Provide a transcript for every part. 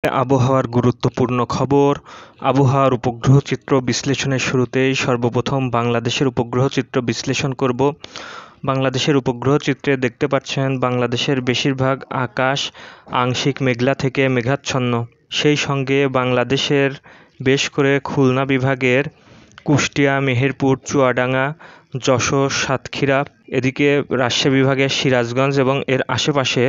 আবহাওয়ার গুরুত্বপূর্ণ খবর। আবহাওয়ার উপগ্রহ চিত্র বিশ্লেষণের শুরুতেই সর্বপ্রথম বাংলাদেশের উপগ্রহ চিত্র বিশ্লেষণ করব। বাংলাদেশের উপগ্রহ চিত্রে দেখতে পাচ্ছেন বাংলাদেশের বেশিরভাগ আকাশ আংশিক মেঘলা থেকে মেঘাচ্ছন্ন। সেই সঙ্গে বাংলাদেশের বেশ করে খুলনা বিভাগের কুষ্টিয়া, মেহেরপুর, চুয়াডাঙ্গা, যশোর, সাতক্ষীরা, এদিকে রাজশাহী বিভাগের সিরাজগঞ্জ এবং এর আশেপাশে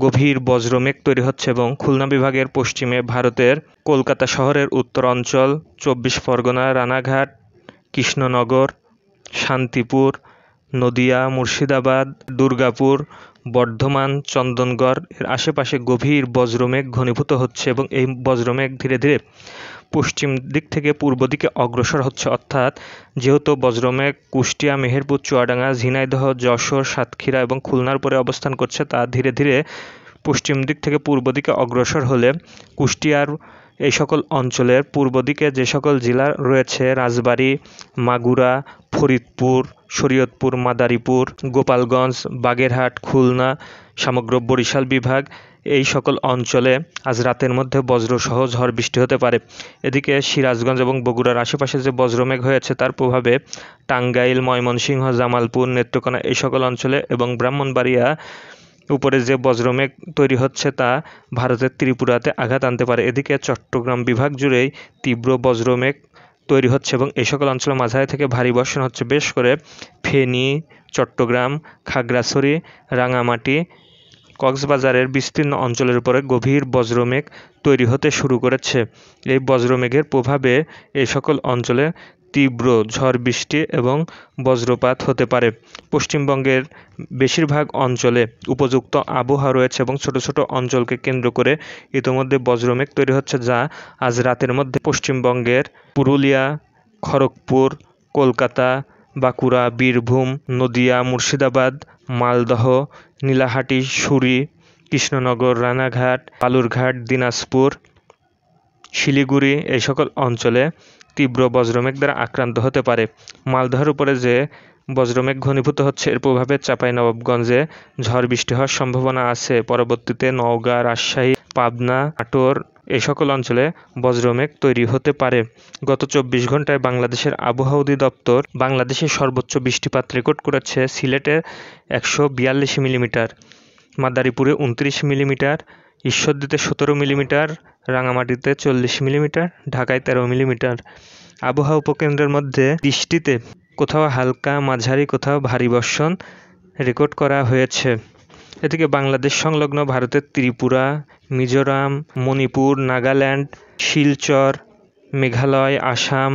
গভীর বজ্রমেঘ তৈরি হচ্ছে এবং খুলনা বিভাগের পশ্চিমে ভারতের কলকাতা শহরের উত্তর অঞ্চল, 24 পরগনা, রানাঘাট, কৃষ্ণনগর, শান্তিপুর, নদিয়া, মুর্শিদাবাদ, দুর্গাপুর, বর্ধমান, চন্দননগর এর আশেপাশে গভীর বজ্রমেঘ ঘনীভূত হচ্ছে এবং এই বজ্রমেঘ ধীরে ধীরে পশ্চিম দিক থেকে পূর্ব দিকে অগ্রসর হচ্ছে। অর্থাৎ যেহেতু বজ্রমেঘ কুষ্টিয়া, মেহেরপুর, চুয়াডাঙ্গা, ঝিনাইদহ, যশোর, সাতক্ষীরা এবং খুলনার পরে অবস্থান করছে, তা ধীরে ধীরে পশ্চিম দিক থেকে পূর্ব দিকে অগ্রসর হলে কুষ্টিয়ার এই সকল অঞ্চলের পূর্ব দিকে যে সকল জেলা রয়েছে রাজবাড়ী, মাগুরা, ফরিদপুর, শরীয়তপুর, মাদারীপুর, গোপালগঞ্জ, বাগেরহাট, খুলনা, সমগ্র বরিশাল বিভাগ, এই সকল অঞ্চলে আজ রাতের মধ্যে বজ্রসহ ঝড় বৃষ্টি হতে পারে। এদিকে সিরাজগঞ্জ এবং বগুড়ার আশেপাশে যে বজ্রমেঘ হয়েছে তার প্রভাবে টাঙ্গাইল, ময়মনসিংহ, জামালপুর, নেত্রকোনা এই সকল অঞ্চলে এবং ব্রাহ্মণবাড়িয়া উপরে যে বজ্রমেঘ তৈরি হচ্ছে তা ভারতের ত্রিপুরাতে আঘাত আনতে পারে। এদিকে চট্টগ্রাম বিভাগ জুড়েই তীব্র বজ্রমেঘ তৈরি হচ্ছে এবং এই সকল অঞ্চলে মাঝারি থেকে ভারী বর্ষণ হচ্ছে। বেশ করে ফেনী, চট্টগ্রাম, খাগড়াছড়ি, রাঙামাটি, কক্সবাজারের বিস্তীর্ণ অঞ্চলের উপরে গভীর বজ্রমেঘ তৈরি হতে শুরু করেছে। এই বজ্রমেঘের প্রভাবে এই সকল অঞ্চলে তীব্র ঝড় বৃষ্টি এবং বজ্রপাত হতে পারে। পশ্চিমবঙ্গের বেশিরভাগ অঞ্চলে উপযুক্ত আবহাওয়া রয়েছে এবং ছোট ছোট অঞ্চলকে কেন্দ্র করে ইতোমধ্যে বজ্রমেঘ তৈরি হচ্ছে, যা আজ রাতের মধ্যে পশ্চিমবঙ্গের পুরুলিয়া, খড়গপুর, কলকাতা, বাঁকুড়া, বীরভূম, নদিয়া, মুর্শিদাবাদ, মালদহ, নীলাহাটি, সুরি, কৃষ্ণনগর, রানাঘাট, বালুরঘাট, দিনাজপুর, শিলিগুড়ি এই সকল অঞ্চলে তীব্র বজ্রমেঘ দ্বারা আক্রান্ত হতে পারে। মালদহের উপরে যে বজ্রমেঘ ঘনীভূত হচ্ছে এর প্রভাবে চাঁপাইনবাবগঞ্জে ঝড় বৃষ্টি হওয়ার সম্ভাবনা আছে। পরবর্তীতে নওগাঁ, রাজশাহী, পাবনা, নাটোর এই সকল অঞ্চলে বজ্রমেঘ তৈরি হতে পারে। গত 24 ঘন্টায় বাংলাদেশের আবহাওয়া অধিদপ্তর বাংলাদেশের সর্বোচ্চ বৃষ্টিপাত রেকর্ড করেছে সিলেটে 142 মিলিমিটার, মাদারীপুরে 29 মিলিমিটার, ঈশ্বরদীতে 17 মিলিমিটার, রাঙামাটিতে 40 মিলিমিটার, ঢাকায় 13 মিলিমিটার। আবহাওয়া উপকেন্দ্রের মধ্যে 30টিতে কোথাও হালকা, মাঝারি, কোথাও ভারী বর্ষণ রেকর্ড করা হয়েছে। এদিকে বাংলাদেশ সংলগ্ন ভারতের ত্রিপুরা, মিজোরাম, মণিপুর, নাগাল্যান্ড, শিলচর, মেঘালয়, আসাম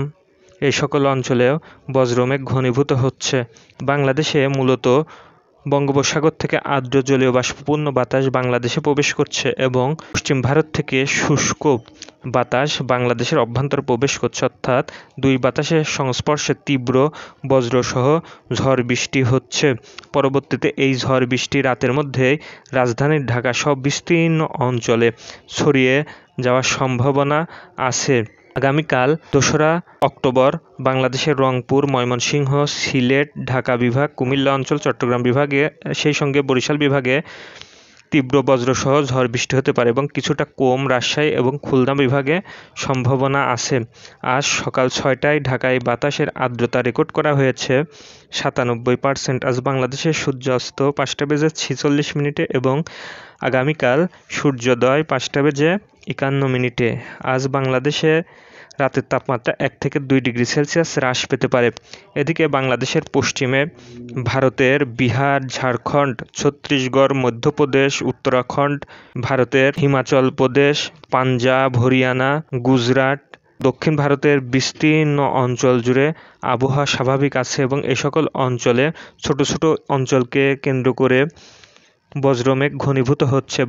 এই সকল অঞ্চলেও বজ্রমেঘ ঘনীভূত হচ্ছে। বাংলাদেশে মূলত বঙ্গোপসাগর থেকে আর্দ্র জলীয় বাষ্পপূর্ণ বাতাস বাংলাদেশে প্রবেশ করছে এবং পশ্চিম ভারত থেকে শুষ্ক বাতাস বাংলাদেশের অভ্যন্তরে প্রবেশ করছে। অর্থাৎ দুই বাতাসের সংস্পর্শে তীব্র বজ্রসহ ঝড় বৃষ্টি হচ্ছে। পরবর্তীতে এই ঝড় বৃষ্টি রাতের মধ্যে রাজধানীর ঢাকা সহ বিস্তীর্ণ অঞ্চলে ছড়িয়ে যাওয়ার সম্ভাবনা আছে। আগামীকাল 2রা অক্টোবর বাংলাদেশের রংপুর, ময়মনসিংহ, সিলেট, ঢাকা বিভাগ, কুমিল্লা অঞ্চল, চট্টগ্রাম বিভাগে সেই সঙ্গে বরিশাল বিভাগে তীব্র বজ্রসহ ঝড় বৃষ্টি হতে পারে এবং কিছুটা কম রাজশাহী এবং খুলনা বিভাগে সম্ভাবনা আছে। আজ সকাল 6টায় ঢাকায় বাতাসের আর্দ্রতা রেকর্ড করা হয়েছে 97%। আজ বাংলাদেশের সূর্যাস্ত 5টা বেজে 46 মিনিটে এবং আগামীকাল সূর্যোদয় 5টা বেজে 51 মিনিটে। আজ বাংলাদেশে রাতের তাপমাত্রা 1 থেকে 2 ডিগ্রি সেলসিয়াস হ্রাস পেতে পারে। এদিকে বাংলাদেশের পশ্চিমে ভারতের বিহার, ঝাড়খণ্ড, ছত্তিশগড়, মধ্যপ্রদেশ, উত্তরাখণ্ড, ভারতের হিমাচল প্রদেশ, পাঞ্জাব, হরিয়ানা, গুজরাট, দক্ষিণ ভারতের বিস্তীর্ণ অঞ্চল জুড়ে আবহাওয়া স্বাভাবিক আছে এবং এই সকল অঞ্চলে ছোট ছোট অঞ্চলকে কেন্দ্র করে বজ্রমেঘ ঘনীভূত হচ্ছে।